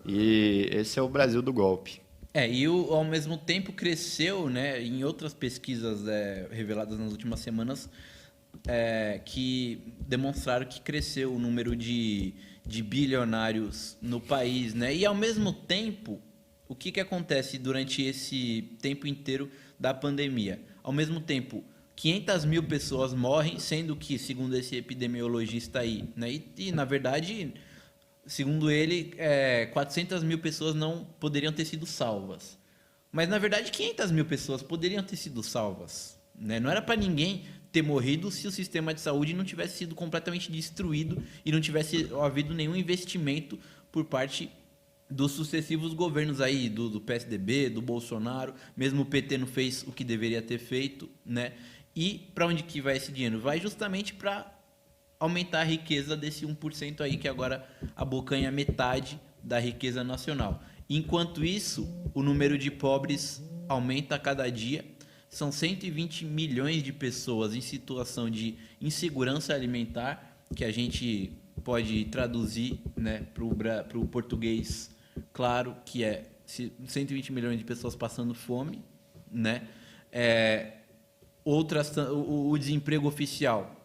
E esse é o Brasil do golpe. E ao mesmo tempo cresceu, né, em outras pesquisas reveladas nas últimas semanas, que demonstraram que cresceu o número de bilionários no país, né? E ao mesmo tempo, o que acontece durante esse tempo inteiro da pandemia? Ao mesmo tempo, 500 mil pessoas morrem, sendo que, segundo esse epidemiologista aí, né, e na verdade, segundo ele, 400 mil pessoas não poderiam ter sido salvas. Mas, na verdade, 500 mil pessoas poderiam ter sido salvas, né? Não era para ninguém ter morrido se o sistema de saúde não tivesse sido completamente destruído e não tivesse havido nenhum investimento por parte dos sucessivos governos aí, do PSDB, do Bolsonaro. Mesmo o PT não fez o que deveria ter feito, né? E para onde que vai esse dinheiro? Vai justamente para aumentar a riqueza desse 1% aí, que agora abocanha metade da riqueza nacional. Enquanto isso, o número de pobres aumenta a cada dia. São 120 milhões de pessoas em situação de insegurança alimentar, que a gente pode traduzir, né, para o português claro, que é 120 milhões de pessoas passando fome, né? O desemprego oficial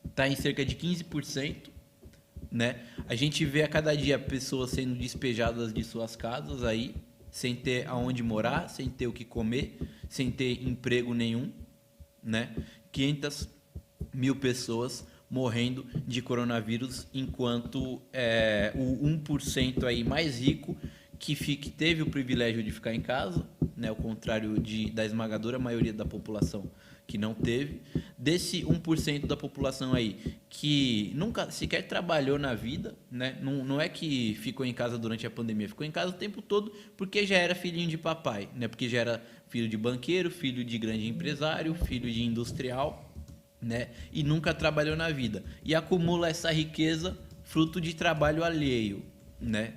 está em cerca de 15%, né? A gente vê a cada dia pessoas sendo despejadas de suas casas aí, sem ter aonde morar, sem ter o que comer, sem ter emprego nenhum, né? 500 mil pessoas morrendo de coronavírus, enquanto o 1% aí mais rico que teve o privilégio de ficar em casa, né, ao contrário da esmagadora maioria da população que não teve, desse 1% da população aí que nunca sequer trabalhou na vida, né, não é que ficou em casa durante a pandemia, ficou em casa o tempo todo porque já era filhinho de papai, né, porque já era filho de banqueiro, filho de grande empresário, filho de industrial, né, e nunca trabalhou na vida, e acumula essa riqueza fruto de trabalho alheio, né?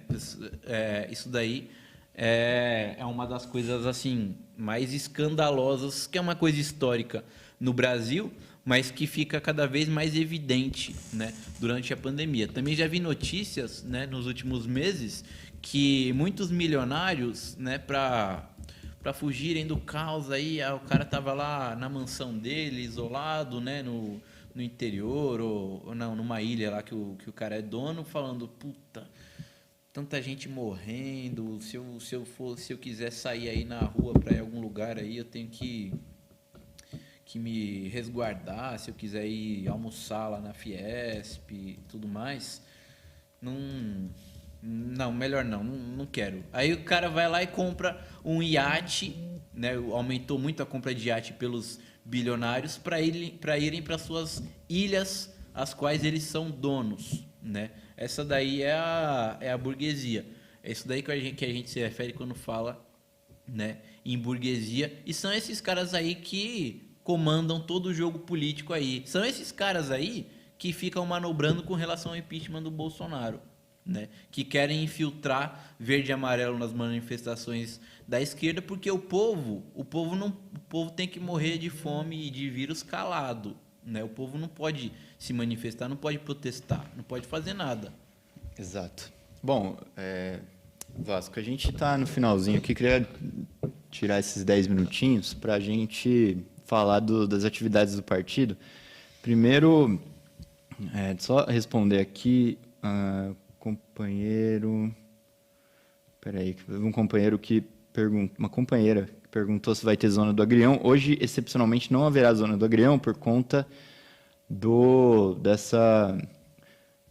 Isso daí é uma das coisas assim mais escandalosas, que é uma coisa histórica no Brasil, mas que fica cada vez mais evidente, né, durante a pandemia. Também já vi notícias, né, nos últimos meses que muitos milionários, né, para fugirem do caos aí, o cara tava lá na mansão dele, isolado, né, no interior ou não, numa ilha lá que o cara é dono, falando, puta, tanta gente morrendo, se eu quiser sair aí na rua para ir a algum lugar aí, eu tenho que me resguardar, se eu quiser ir almoçar lá na Fiesp e tudo mais. Não, melhor não quero. Aí o cara vai lá e compra um iate, né? Aumentou muito a compra de iate pelos bilionários para irem para suas ilhas, as quais eles são donos, né? Essa daí é a burguesia. É isso daí que a gente se refere quando fala, né, em burguesia. E são esses caras aí que comandam todo o jogo político aí. São esses caras aí que ficam manobrando com relação ao impeachment do Bolsonaro, né? Que querem infiltrar verde e amarelo nas manifestações da esquerda, porque o povo tem que morrer de fome e de vírus calado, né? O povo não pode se manifestar, não pode protestar, não pode fazer nada. Exato. Bom, Vasco, a gente está no finalzinho aqui, queria tirar esses 10 minutinhos para a gente falar das atividades do partido. Primeiro, só responder aqui, companheiro... Peraí, um companheiro que uma companheira que perguntou se vai ter zona do Agrião. Hoje, excepcionalmente, não haverá zona do Agrião por conta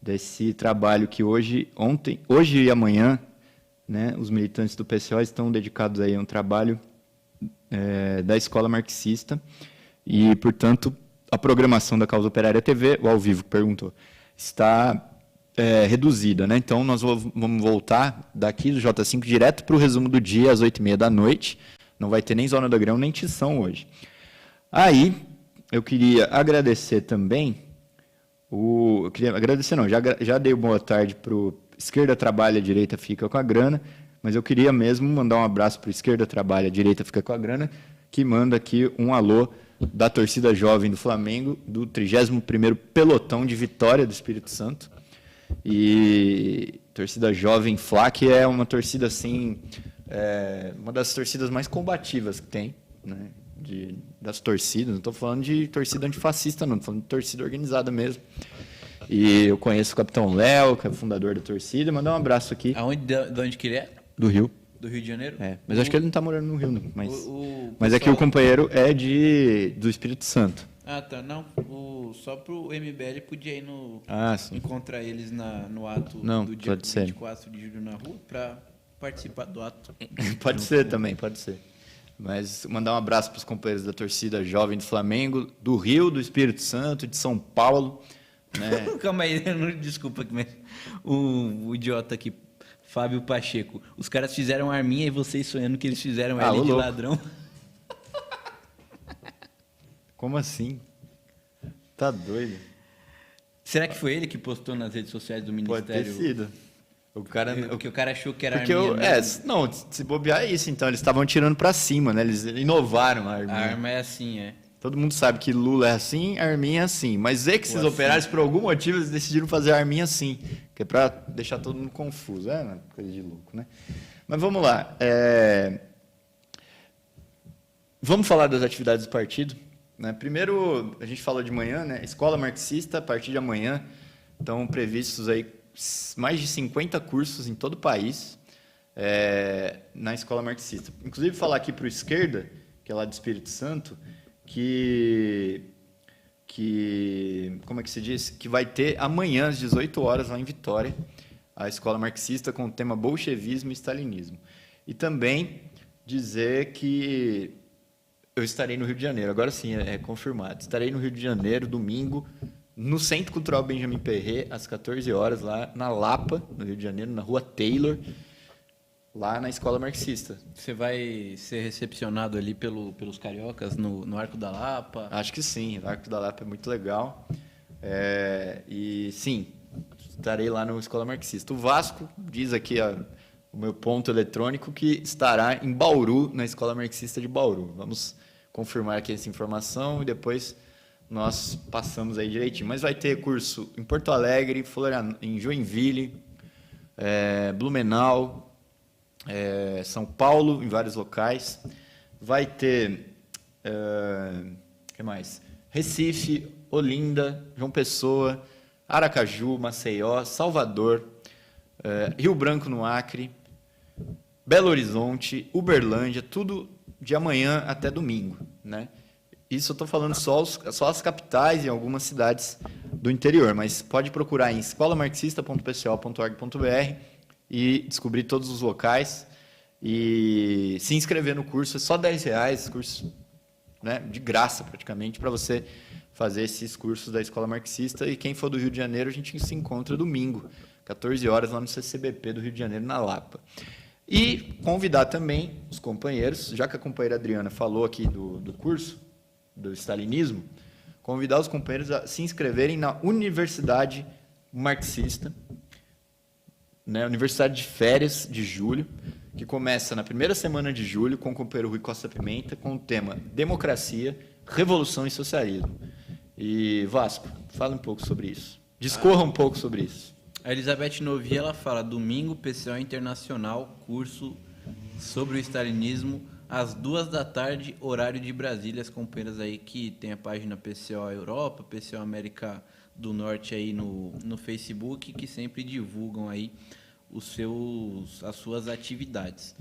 desse trabalho que hoje e amanhã, né, os militantes do PCO estão dedicados aí a um trabalho da Escola Marxista e, portanto, a programação da Causa Operária TV, o Ao Vivo que perguntou, está reduzida, né? Então, nós vamos voltar daqui do J5 direto para o resumo do dia, às 8h30 da noite. Não vai ter nem Zona do Agrão, nem Tição hoje. Aí, eu queria agradecer também, já dei boa tarde para o Esquerda Trabalha, Direita Fica com a Grana, mas eu queria mesmo mandar um abraço para o Esquerda Trabalha, Direita Fica com a Grana, que manda aqui um alô da torcida jovem do Flamengo, do 31º Pelotão de Vitória do Espírito Santo. E torcida jovem Fla, que é uma torcida assim, uma das torcidas mais combativas que tem, né, das torcidas. Não estou falando de torcida antifascista, não, estou falando de torcida organizada mesmo. E eu conheço o Capitão Léo, que é o fundador da torcida. Mandar um abraço aqui. De onde que ele é? Do Rio. Do Rio de Janeiro? Mas acho que ele não está morando no Rio, não. Mas aqui o companheiro é do Espírito Santo. Ah, tá. Não, só pro MBL podia ir encontrar eles no ato do dia 24 de julho na rua para participar do ato. Pode ser também, pode ser. Mas mandar um abraço para os companheiros da torcida jovem do Flamengo, do Rio, do Espírito Santo, de São Paulo. Né? Calma aí, desculpa, mas o idiota aqui, Fábio Pacheco. Os caras fizeram arminha e vocês sonhando que eles fizeram L de ladrão. Como assim? Tá doido? Será que foi ele que postou nas redes sociais do Ministério? Pode ter sido. O cara achou que era arminha. Não, se bobear é isso, então. Eles estavam tirando pra cima, né? Eles inovaram a arminha. A arma é assim, Todo mundo sabe que Lula é assim, a arminha é assim. Mas esses operários, por algum motivo, eles decidiram fazer a arminha assim. Que é pra deixar todo mundo confuso. Coisa de louco, né? Mas vamos lá. Vamos falar das atividades do partido. Né? Primeiro, a gente falou de manhã, né? Escola Marxista, a partir de amanhã, estão previstos aí mais de 50 cursos em todo o país na Escola Marxista. Inclusive, falar aqui para o Esquerda, que é lá do Espírito Santo, que como é que se diz? Que vai ter amanhã às 18 horas lá em Vitória, a escola marxista com o tema bolchevismo e stalinismo. E também dizer que eu estarei no Rio de Janeiro, agora sim é confirmado. Estarei no Rio de Janeiro, domingo, no Centro Cultural Benjamin Perret, às 14 horas, lá na Lapa, no Rio de Janeiro, na Rua Taylor, lá na escola marxista. Você vai ser recepcionado ali pelos cariocas no Arco da Lapa? Acho que sim, o Arco da Lapa é muito legal. E sim, estarei lá na escola marxista. O Vasco diz aqui o meu ponto eletrônico que estará em Bauru, na escola marxista de Bauru. Vamos confirmar aqui essa informação e depois nós passamos aí direitinho. Mas vai ter curso em Porto Alegre, em Joinville, Blumenau, São Paulo, em vários locais. Vai ter, que mais? Recife, Olinda, João Pessoa, Aracaju, Maceió, Salvador, Rio Branco no Acre, Belo Horizonte, Uberlândia, tudo de amanhã até domingo, né? Isso eu estou falando só as capitais e algumas cidades do interior, mas pode procurar em escolamarxista.pco.org.br e descobrir todos os locais e se inscrever no curso. É só R$10, curso, né, de graça praticamente, para você fazer esses cursos da Escola Marxista. E quem for do Rio de Janeiro, a gente se encontra domingo, 14 horas, lá no CCBP do Rio de Janeiro, na Lapa. E convidar também os companheiros, já que a companheira Adriana falou aqui do curso, do stalinismo, convidar os companheiros a se inscreverem na Universidade Marxista, né, Universidade de Férias de Julho, que começa na primeira semana de julho com o companheiro Rui Costa Pimenta, com o tema Democracia, Revolução e Socialismo. E, Vasco, fala um pouco sobre isso. Discorra um pouco sobre isso. A Elizabeth Novi, ela fala, domingo, PCO Internacional, curso sobre o stalinismo, às 14h, horário de Brasília. As companheiras aí que tem a página PCO Europa, PCO América do Norte aí no Facebook, que sempre divulgam aí as suas atividades.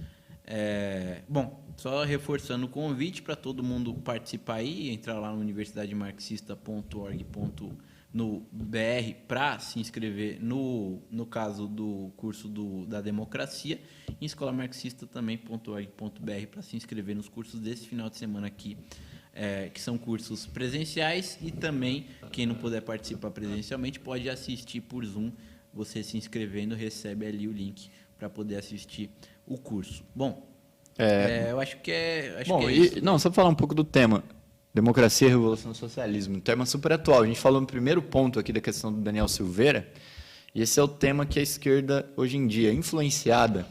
Bom, só reforçando o convite para todo mundo participar aí, entrar lá no universidademarxista.org.br para se inscrever no caso do curso da democracia, em escolamarxista também.org.br para se inscrever nos cursos desse final de semana aqui, que são cursos presenciais, e também quem não puder participar presencialmente pode assistir por Zoom. Você se inscrevendo recebe ali o link para poder assistir o curso. Bom, eu acho que é isso. Não, só falar um pouco do tema. Democracia, Revolução e Socialismo. Um tema super atual. A gente falou no primeiro ponto aqui da questão do Daniel Silveira, e esse é o tema que a esquerda, hoje em dia, influenciada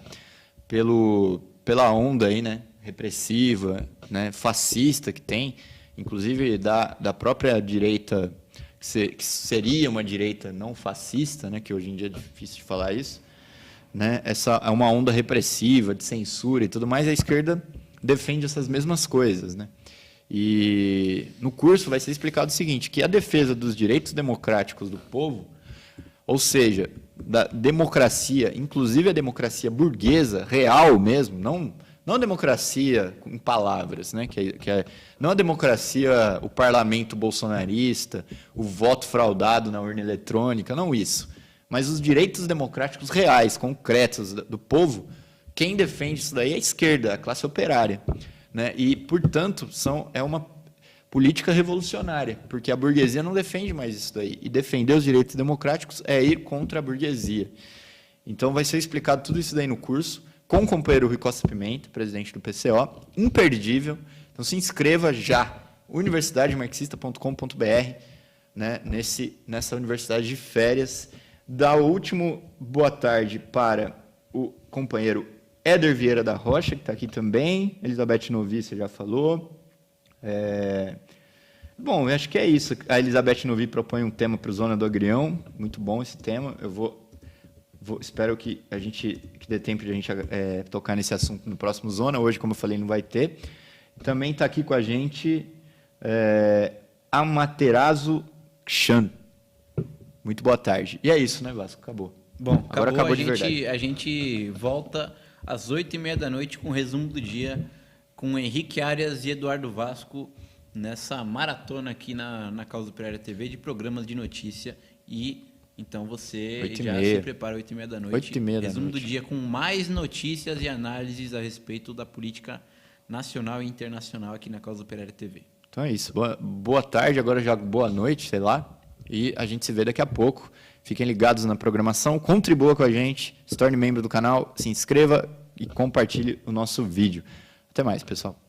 pela onda aí, né, repressiva, né, fascista que tem, inclusive da própria direita, que seria uma direita não fascista, né, que hoje em dia é difícil de falar isso, né, essa é uma onda repressiva, de censura e tudo mais, a esquerda defende essas mesmas coisas, né? E no curso vai ser explicado o seguinte, que a defesa dos direitos democráticos do povo, ou seja, da democracia, inclusive a democracia burguesa, real mesmo, não a democracia em palavras, né? Não a democracia, o parlamento bolsonarista, o voto fraudado na urna eletrônica, não isso. Mas os direitos democráticos reais, concretos do povo, quem defende isso daí é a esquerda, a classe operária, né? E, portanto, é uma política revolucionária, porque a burguesia não defende mais isso daí. E defender os direitos democráticos é ir contra a burguesia. Então, vai ser explicado tudo isso daí no curso, com o companheiro Rui Costa Pimenta, presidente do PCO, imperdível. Então, se inscreva já, universidademarxista.com.br, né, nessa universidade de férias. Dá o último boa tarde para o companheiro Éder Vieira da Rocha, que está aqui também. Elizabeth Novi, você já falou. Bom, eu acho que é isso. A Elizabeth Novi propõe um tema para o Zona do Agrião. Muito bom esse tema. Eu espero que dê tempo de a gente tocar nesse assunto no próximo Zona. Hoje, como eu falei, não vai ter. Também está aqui com a gente Amaterasu Kshan. Muito boa tarde. E é isso, né, Vasco? Acabou. Bom, agora acabou de verdade. A gente volta às 20h30 da noite com o resumo do dia com Henrique Arias e Eduardo Vasco nessa maratona aqui na Causa Operária TV de programas de notícia. E então você já se prepara 8h30 da noite. 8h30 da resumo noite. do dia com mais notícias e análises a respeito da política nacional e internacional aqui na Causa Operária TV. Então é isso. Boa tarde, agora já boa noite, sei lá. E a gente se vê daqui a pouco. Fiquem ligados na programação, contribua com a gente, se torne membro do canal, se inscreva e compartilhe o nosso vídeo. Até mais, pessoal.